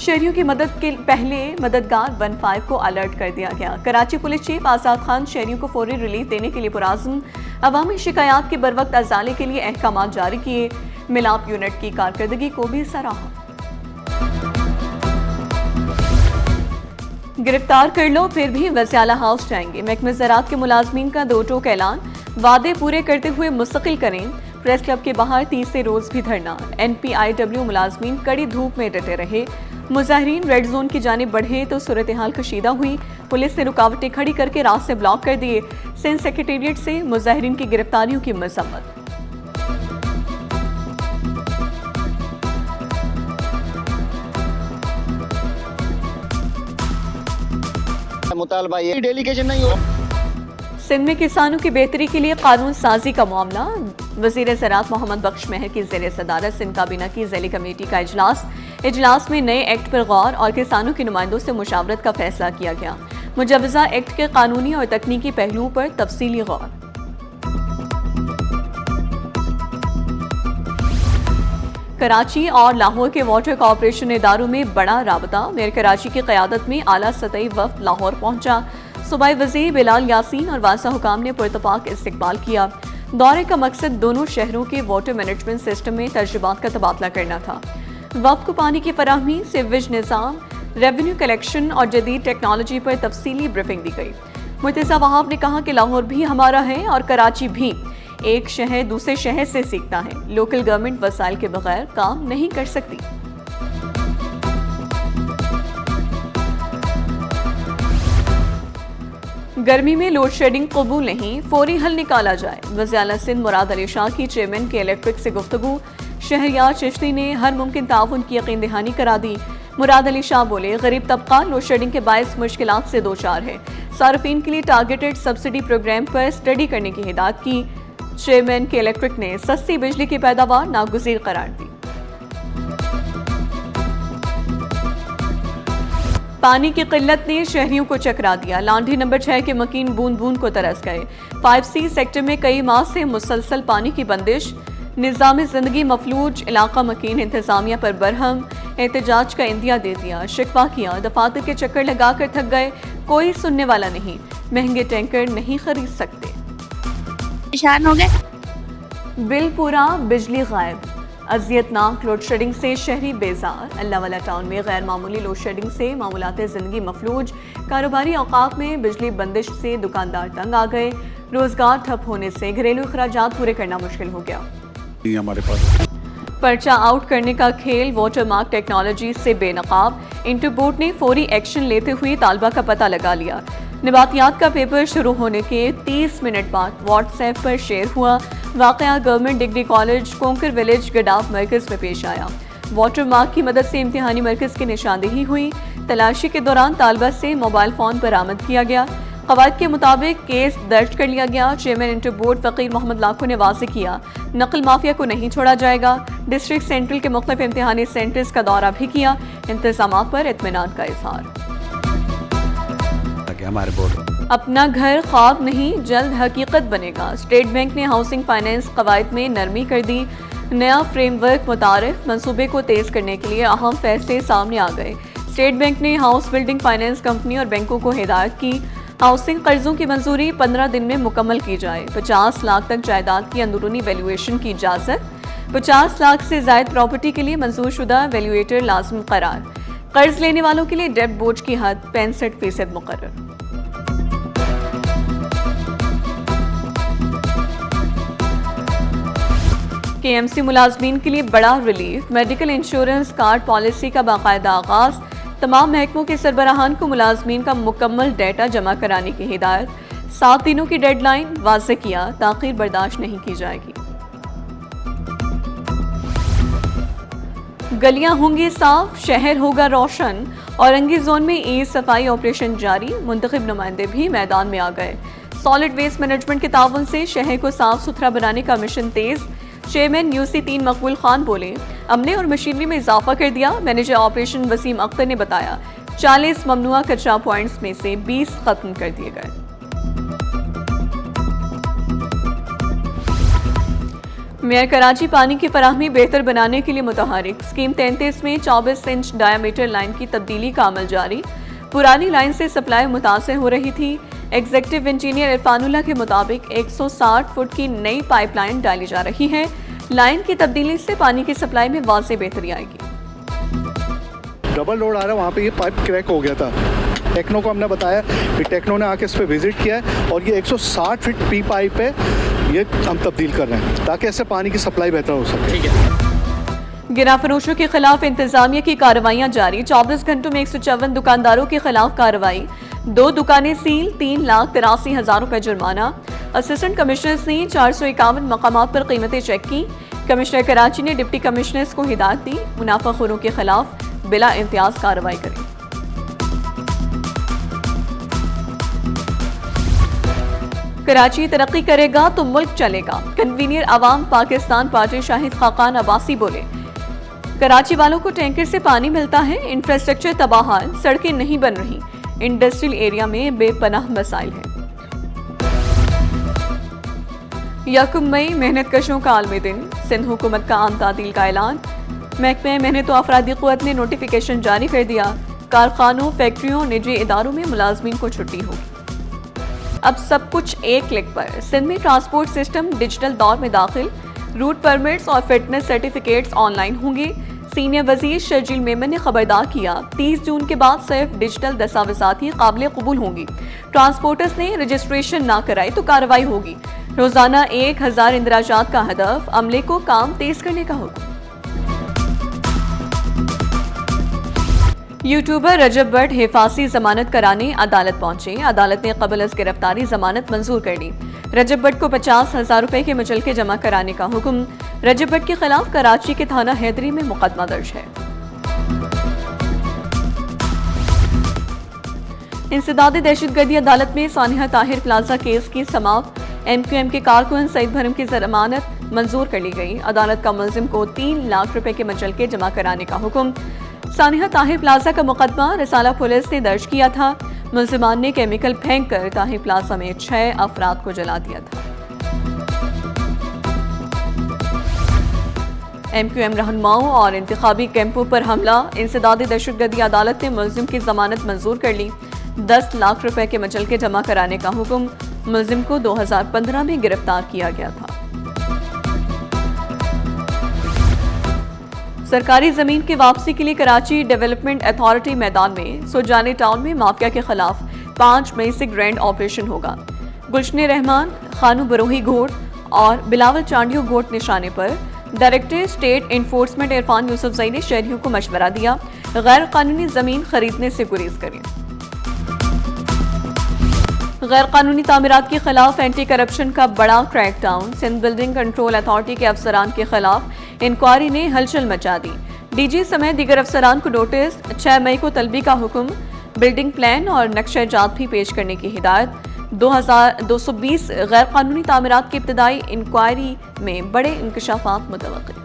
शहरियों की मदद के पहले मददगार 15 को अलर्ट कर दिया गया। कराची पुलिस चीफ आजाद खान शहरियों को फौरी रिलीफ देने के लिए पुराज़्म अवामी शिकायत के बरवक्त अजाले के लिए अहकाम जारी किए। मिलाप यूनिट की कारकर्दगी को भी सराहा। गिरफ्तार कर लो फिर भी वज़ीर हाउस जाएंगे। महकमे ज़राअत के मुलाजमीन का 2 टोक ऐलान, वादे पूरे करते हुए मुस्तकिल करें। प्रेस क्लब के बाहर तीसरे रोज भी धरना। NPIW मुलाजमीन कड़ी धूप में डटे रहे। मुजाहिरीन रेड जोन की जानिब बढ़े तो सूरत हाल कशीदा हुई। पुलिस ने रुकावटें खड़ी करके रास्ते ब्लॉक कर दिए। सिंध सेक्रेटेरिएट से मुजाहिरीन की गिरफ्तारियों की मजम्मत। मुतालबा ये डेलीगेशन नहीं हो। सिंध में किसानों की बेहतरी के लिए कानून साजी का मामला। वज़ीर ज़राअत मोहम्मद बख्श महर की ज़ेर सदारत सिंध काबीना की ज़ैली कमेटी का इजलास में नए एक्ट पर गौर और किसानों के नुमाइंदों से मुशावरत का फैसला किया गया। मुजवज़ा एक्ट के कानूनी और तकनीकी पहलुओं पर तफसीली गौर। कराची और लाहौर के वाटर कॉरपोरेशन इदारों में बड़ा राबता। मेयर कराची की क़यादत में आला सतही वफ़द लाहौर पहुंचा। सूबाई वज़ीर बिलाल यासीन और वासा हुकाम ने पुरतपाक इस्तकबाल किया। दौरे का मकसद दोनों शहरों के वाटर मैनेजमेंट सिस्टम में तजुर्बात का तबादला करना था। वफ़द को पानी की फराहमी, सीवेज निज़ाम, रेवेन्यू कलेक्शन और जदीद टेक्नोलॉजी पर तफसीली ब्रीफिंग दी गई। मुर्तज़ा वहाब ने कहा कि लाहौर भी हमारा है और कराची भी। एक शहर दूसरे शहर से सीखता है। लोकल गवर्नमेंट वसाइल के बगैर काम नहीं कर सकती। गर्मी में लोड शेडिंग कबूल नहीं, फौरी हल निकाला जाए। वज़ीर आला सिंध मुराद अली शाह की चेयरमैन के इलेक्ट्रिक से गुफ्तगू। शहरियार चिश्ती ने हर मुमकिन ताउन की यकीन दहानी करा दी। मुराद अली शाह बोले, गरीब तबका लोड शेडिंग के बायस मुश्किलात से दो चार है। सार्फिन के लिए टारगेटेड सब्सिडी प्रोग्राम पर स्टडी करने की हिदायत की। चेयरमैन के इलेक्ट्रिक ने सस्ती बिजली की पैदावार नागुज़ीर करार दी। पानी की किल्लत ने शहरियों को चकरा दिया। लांढी नंबर 6 के मकीन बूंद बूंद को तरस गए। 5C सेक्टर में कई माह से मुसलसल पानी की बंदिश। निज़ाम ज़िंदगी मफलूज, इलाका मकीन इंतजामिया पर बरहम। एहतजाज का इंदिया दे दिया, शिकवा किया, दफातर के चक्कर लगाकर थक गए। कोई सुनने वाला नहीं। महंगे टैंकर नहीं खरीद सकते। परेशान हो गए। बिल पूरा, बिजली गायब। अजियतनाक लोड शेडिंग से शहरी बेजार। अल्लाहवाला टाउन में गैर मामूली लोड शेडिंग से मामूलात ज़िंदगी मफलूज। कारोबारी औकात में बिजली बंदिश से दुकानदार तंग आ गए। रोजगार ठप होने से घरेलू अखराजात पूरे करना मुश्किल हो गया। हमारे पास पर्चा आउट करने का खेल। वाटर मार्क टेक्नोलॉजी से बेनकाब। इंटरबोर्ड ने फौरी एक्शन लेते हुए तालबा का पता लगा लिया। नबातियात का पेपर शुरू होने के 30 मिनट बाद व्हाट्सएप पर शेयर हुआ। वाक़या government degree college conquer village गडाफ मरकज़ में पेश आया। वाटर मार्क की मदद से इम्तिहानी मरकज़ की निशानदेही हुई। तलाशी के दौरान तालबा से मोबाइल फ़ोन बरामद किया गया। क़वायद के मुताबिक केस दर्ज कर लिया गया। चेयरमैन इंटरबोर्ड फ़कीर मोहम्मद लाखो ने वाज़ेह किया, नकल माफिया को नहीं छोड़ा जाएगा। डिस्ट्रिक्ट सेंट्रल के मुख्तलिफ इम्तिहानी सेंटर्स का दौरा भी किया। इंतज़ामात पर इत्मीनान का इज़हार। हमारे बोर्ड अपना घर ख्वाब नहीं, जल्द हकीकत बनेगा। स्टेट बैंक ने हाउसिंग फाइनेंस क़वायद में नरमी कर दी। नया फ्रेमवर्क मुतारिफ। मंसूबे को तेज़ करने के लिए अहम फैसले सामने आ गए। स्टेट बैंक ने हाउस बिल्डिंग फाइनेंस कंपनी और बैंकों को हिदायत की, हाउसिंग कर्जों की मंजूरी 15 दिन में मुकम्मल की जाए। 50 लाख तक जायदाद की अंदरूनी वैल्यूएशन की इजाज़त। 50 लाख से ज़ायद प्रॉपर्टी के लिए मंजूर शुदा वैल्यूएटर लाजम करार। कर्ज लेने वालों के लिए डेट बोझ की हद 65% मुकर्रर। KMC मुलाजमीन के लिए बड़ा relief. Medical insurance card policy का बाकायदा आगाज। तमाम महकमों के सरबराहान को मुलाजमीन का मुकम्मल डेटा जमा कराने की हिदायत। 7 दिनों की डेडलाइन वाज़ेह किया, ताख़ीर बर्दाश्त नहीं की जाएगी। गलियां होंगी साफ, शहर होगा रोशन। औरंगी जोन में ई सफाई ऑपरेशन जारी। मुंतखब नुमाइंदे भी मैदान में आ गए। सॉलिड वेस्ट मैनेजमेंट के ताउन से शहर को साफ सुथरा बनाने का मिशन तेज। चेयरमैन UC3 मकबूल खान बोले, अमले और मशीनरी में इजाफा कर दिया। मैनेजर ऑपरेशन वसीम अख्तर ने बताया, 40 ममनुआ कचरा पॉइंट्स में से 20 खत्म कर दिए गए। मेयर कराची पानी की फराहमी बेहतर बनाने के लिए मुतहरिक। स्कीम 33 में 24 इंच डायामीटर लाइन की तब्दीली का अमल जारी। पुरानी लाइन से सप्लाई मुतासिर हो रही थी। एग्जीक्यूटिव इंजीनियर इरफानुल्लाह के मुताबिक 160 फुट की नई पाइपलाइन डाली जा रही है। लाइन की तब्दीली से पानी की सप्लाई में वाज़ेह बेहतरी आएगी। डबल लोड आ रहा है, वहाँ पे ये पाइप क्रैक हो गया था। टेक्नो को हमने बताया, फिर टेक्नो ने आके इस पर विजिट किया है और ये 160 फीट पी पाइप है, ये हम तब्दील कर रहे हैं ताकि इससे पानी की सप्लाई बेहतर हो सके। ठीक है। गिरा फरोशों के खिलाफ इंतजामिया की कार्रवाइयां जारी। 24 घंटों में 154 दुकानदारों के खिलाफ कार्रवाई। 2 दुकानें सील, 3,83,000 रुपए जुर्माना। असिस्टेंट कमिश्नर्स ने 451 मकामात पर कीमतें चेक की। कमिश्नर कराची ने डिप्टी कमिश्नर्स को हिदायत दी, मुनाफाखोरों के खिलाफ बिला इम्तियाज कार्रवाई करें। कराची तरक्की करेगा तो मुल्क चलेगा। कन्वीनियर अवाम पाकिस्तान पार्टी शाहिद खाकान अब्बासी बोले, कराची वालों को टैंकर से पानी मिलता है, इंफ्रास्ट्रक्चर तबाहाल, सड़कें नहीं बन रही, इंडस्ट्रियल एरिया में बेपनाह मसाइल हैं। 1 मई मेहनत कशों का आलमी दिन। सिंध हुकूमत का आम तातील का ऐलान। महकमे मेहनत व अफरादी क़ुव्वत ने नोटिफिकेशन जारी कर दिया। कारखानों, फैक्ट्रियों, निजी इदारों में मुलाजमीन को छुट्टी होगी। अब सब कुछ एक क्लिक पर। सिंध में ट्रांसपोर्ट सिस्टम डिजिटल दौर में दाखिल। रूट परमिट्स और फिटनेस सर्टिफिकेट्स ऑनलाइन होंगे। सीनियर वजीर शर्जील मेमन ने खबरदार किया, 30 जून के बाद सिर्फ डिजिटल दस्तावेज़ात ही काबिल कबूल होंगी। ट्रांसपोर्टर्स ने रजिस्ट्रेशन ना कराई तो कार्रवाई होगी। रोजाना 1000 इंदराजात का हदफ। अमले को काम तेज करने का हुक्म। यूट्यूबर रजब भट्ट हिफाजी जमानत कराने अदालत पहुंचे। अदालत ने कबल अज गिरफ्तारी जमानत मंजूर कर ली। रजब भट्ट को 50,000 रुपए के मुचलके जमा कराने का हुक्म। रजब भट्ट के खिलाफ कराची के थाना हैदरी में मुकदमा दर्ज है। इंसदादी दहशतगर्दी अदालत में सानिया ताहिर प्लाजा केस की समाप्त। MQM के कारकुन सईद भरम की जमानत मंजूर कर ली गई। अदालत का मुलजिम को 3 लाख रुपए के मुचलके जमा कराने का हुक्म। सानिया ताहिर प्लाजा का मुकदमा रिसाला पुलिस ने दर्ज किया था। मुलजिमान ने केमिकल फेंक कर ताहिर प्लाजा में 6 अफराद को जला दिया था। MQM रहनुमाओं और इंतखाबी कैंपों पर हमला। इंसदादी दहशतगर्दी अदालत ने मुलजिम की जमानत मंजूर कर ली। 10 लाख रुपए के मुचलके जमा कराने का हुक्म। मुलजिम को 2015 में गिरफ्तार किया गया था। सरकारी जमीन की वापसी के लिए कराची डेवलपमेंट अथॉरिटी मैदान में। सुजानी टाउन में माफिया के खिलाफ 5 मई से ग्रैंड ऑपरेशन होगा। गुलशन रहमान, खानू बरोही घोट और बिलावल चांडियो घोट निशाने पर। Director state enforcement Irfan Yousafzai ने शहरियों को मशवरा दिया, गैर कानूनी जमीन खरीदने से गुरेज करें। गैर कानूनी तामीरात के खिलाफ एंटी करप्शन का बड़ा crackdown. Sindh building control authority के अफसरान के खिलाफ इंक्वायरी ने हलचल मचा दी। DG समेत दीगर अफसरान को नोटिस। 6 मई को तलबी का हुक्म। बिल्डिंग प्लान और नक्शा जात भी पेश करने की हिदायत। 2220 गैर कानूनी तामीरात की इब्तदाई इंक्वायरी में बड़े इंकशाफात मुतवक्किल।